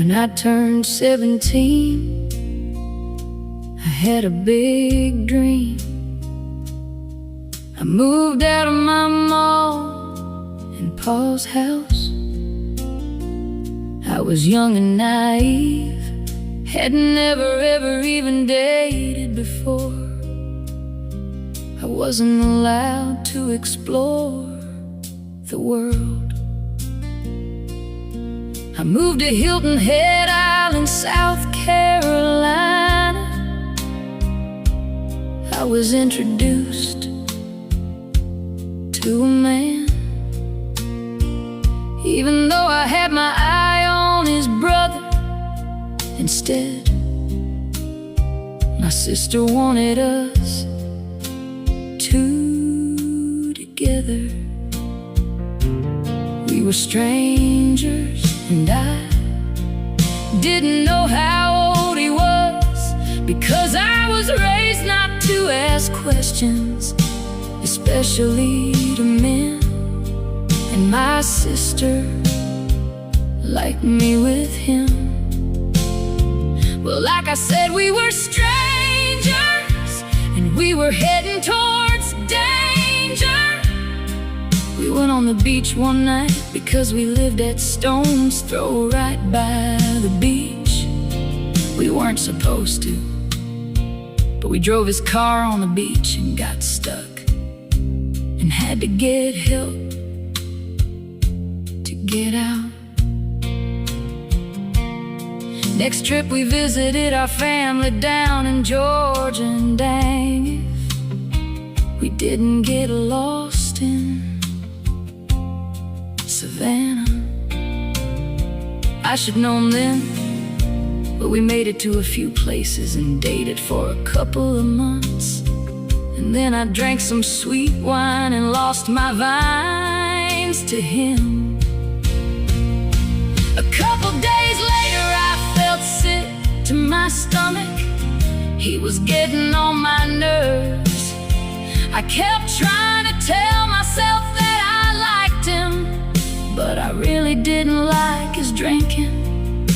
When I turned 17, I had a big dream. I moved out of my mom and Pa's house. I was young and naive, had never ever even dated before. I wasn't allowed to explore the world. I moved to Hilton Head Island, South Carolina. I was introduced to a man. Even though I had my eye on his brother, instead my sister wanted us two together. We were strangers, and I didn't know how old he was, because I was raised not to ask questions, especially to men. And my sister liked me with him. Well, like I said, we were strangers, and we were heading towards danger. We went on the beach one night because we lived at Stone's Throw, right by the beach. We weren't supposed to, but we drove his car on the beach and got stuck, and had to get help to get out. Next trip we visited our family down in Georgia, and dang if we didn't get lost in Savannah. I should known then, but we made it to a few places and dated for a couple of months. And then I drank some sweet wine and lost my vines to him. A couple days later I felt sick to my stomach. He was getting on my nerves. I kept trying to tell myself that I liked him, but I really didn't like his drinking,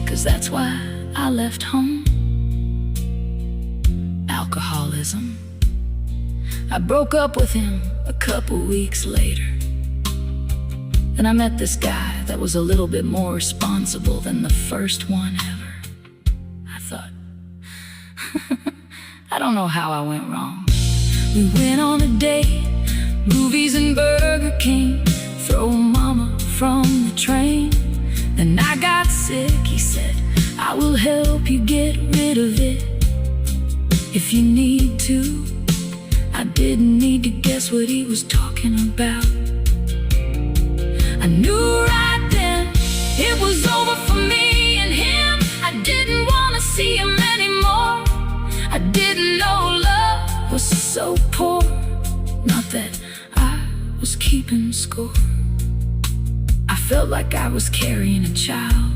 'cause that's why I left home. Alcoholism. I broke up with him a couple weeks later. Then I met this guy that was a little bit more responsible than the first one ever. I thought, I don't know how I went wrong. We went on a date, movies and Burger King, throw mama from the train. Then I got sick, he said, I will help you get rid of it if you need to. I didn't need to guess what he was talking about. I knew right then it was over for me and him. I didn't want to see him anymore. I didn't know love was so poor, not that I was keeping score. I felt like I was carrying a child,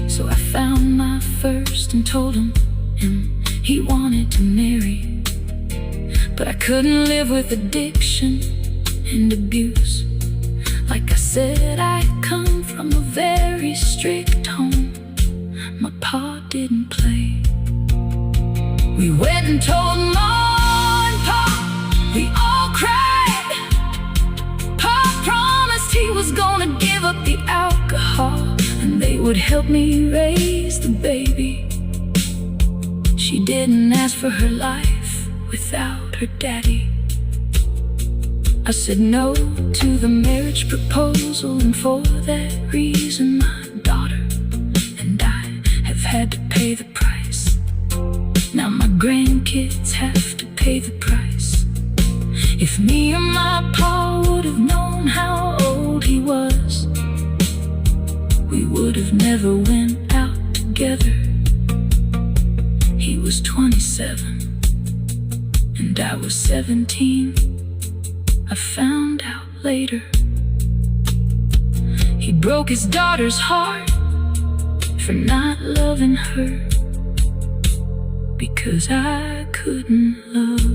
so I found my first and told him he wanted to marry. But I couldn't live with addiction and abuse. Like I said, I come from a very strict home. My pa didn't play. We went and told Ma and Pa, we all cried. Pa promised he was gonna give up the alcohol, and they would help me raise the baby. She didn't ask for her life without her daddy. I said no to the marriage proposal, and for that reason my daughter and I have had to pay the price. Now my grandkids have to pay the price. If me or my pa would have known how old he was, we would have never went out together. He was 27 and I was 17. I found out later. He broke his daughter's heart for not loving her, because I couldn't love